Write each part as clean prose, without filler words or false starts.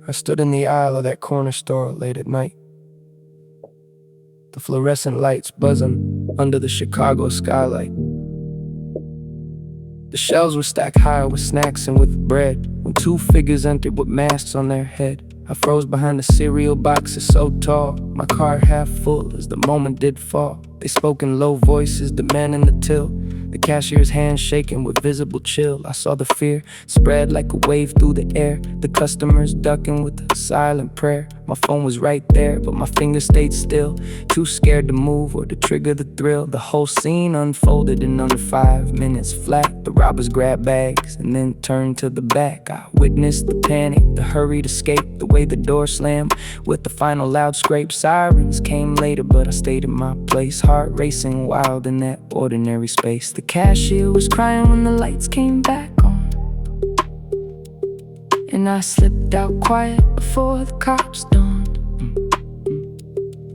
I stood in the aisle of that corner store late at night. The fluorescent lights buzzing under the Chicago skylight. The shelves were stacked high with snacks and with bread, when two figures entered with masks on their head. I froze behind the cereal boxes so tall, my car half full as the moment did fall. They spoke in low voices, demanding the till, the cashier's hand shaking with visible chill. I saw the fear spread like a wave through the air, the customers ducking with a silent prayer. My phone was right there, but my fingers stayed still, too scared to move or to trigger the thrill. The whole scene unfolded in under 5 minutes flat. The robbers grabbed bags and then turned to the back. I witnessed the panic, the hurried escape, the way the door slammed with the final loud scrape. Sirens came later, but I stayed in my place, heart racing wild in that ordinary space. The cashier was crying when the lights came back on, and I slipped out quiet before the cops dawned.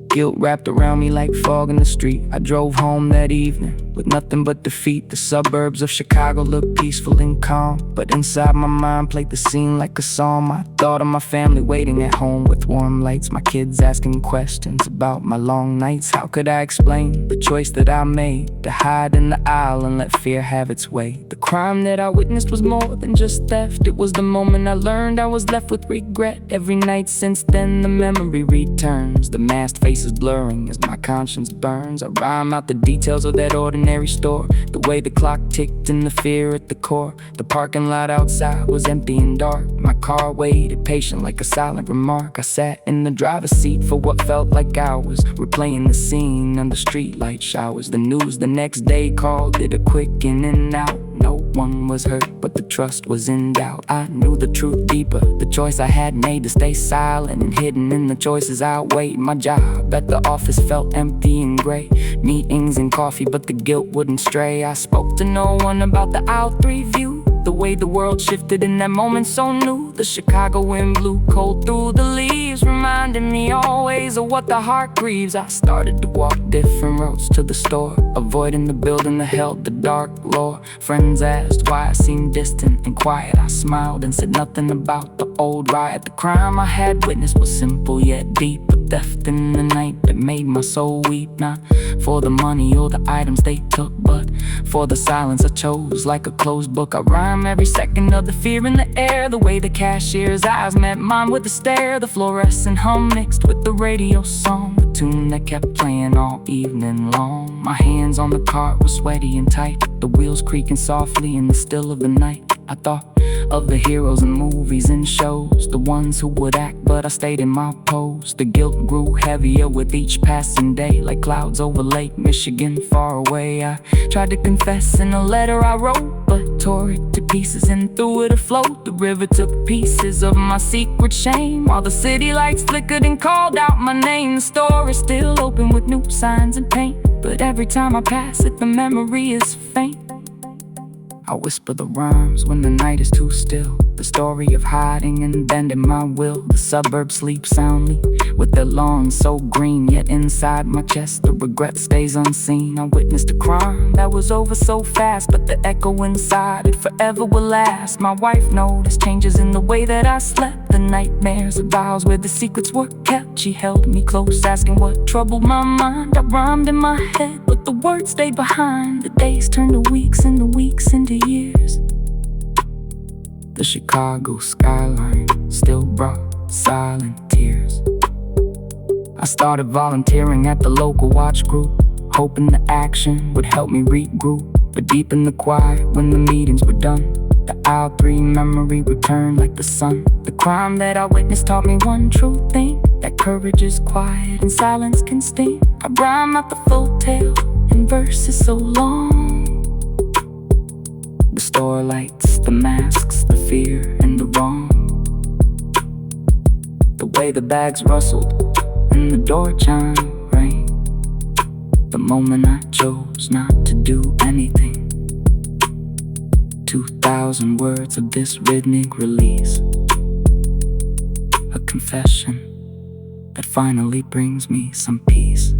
Guilt wrapped around me like fog in the street. I drove home that evening with nothing but defeat. The suburbs of Chicago looked peaceful and calm, but inside my mind played the scene like a psalm. I thought of my family waiting at home with warm lights, my kids asking questions about my long nights. How could I explain the choice that I made, to hide in the aisle and let fear have its way? The crime that I witnessed was more than just theft. It was the moment I learned I was left with regret. Every night since then the memory returns, the masked faces blurring as my conscience burns. I rhyme out the details of that ordinary store, the way the clock ticked and the fear at the core. The parking lot outside was empty and dark. My car waited patient like a silent remark. I sat in the driver's seat for what felt like hours, replaying the scene under streetlight showers. The news the next day called it a quick in and out. No one was hurt, but the trust was in doubt. I knew the truth deeper. The choice I had made to stay silent and hidden in the choices outweighed. My job at the office felt empty and gray, meetings and coffee, but the guilt wouldn't stray. I spoke to no one about the aisle 3 view, the way the world shifted in that moment so new. The Chicago wind blew cold through the leaves, reminding me always of what the heart grieves. I started to walk different roads to the store, avoiding the building that held the dark lore. Friends asked why I seemed distant and quiet. I smiled and said nothing about the old riot. The crime I had witnessed was simple yet deep, a theft in the night that made my soul weep. Not for the money or the items they took, but for the silence I chose like a closed book. I rhyme every second of the fear in the air, the way the cashier's eyes met mine with a stare. The fluorescent hum mixed with the radio song, the tune that kept playing all evening long. My hands on the cart were sweaty and tight, the wheels creaking softly in the still of the night. I thought of the heroes in movies and shows, the ones who would act, but I stayed in my pose. The guilt grew heavier with each passing day, like clouds over Lake Michigan far away. I tried to confess in a letter I wrote, but tore it to pieces and threw it afloat. The river took pieces of my secret shame, while the city lights flickered and called out my name. The store is still open with new signs and paint, but every time I pass it the memory is faint. I whisper the rhymes when the night is too still, the story of hiding and bending my will. The suburbs sleep soundly with their lawns so green, yet inside my chest the regret stays unseen. I witnessed a crime that was over so fast, but the echo inside it forever will last. My wife noticed changes in the way that I slept, the nightmares of vows where the secrets were kept. She held me close, asking what troubled my mind. I rhymed in my head, but the words stayed behind. The days turned to weeks and the weeks into years. The Chicago skyline still brought silent tears. I started volunteering at the local watch group, hoping the action would help me regroup. But deep in the quiet, when the meetings were done, the aisle 3 memory returned like the sun. The crime that I witnessed taught me one true thing, that courage is quiet and silence can sting. I rhyme out the full tale in verses so long. The store lights, the masks, the fear and the wrong, the way the bags rustled and the door chime rang, the moment I chose not to do anything. 2,000 words of this rhythmic release, a confession that finally brings me some peace.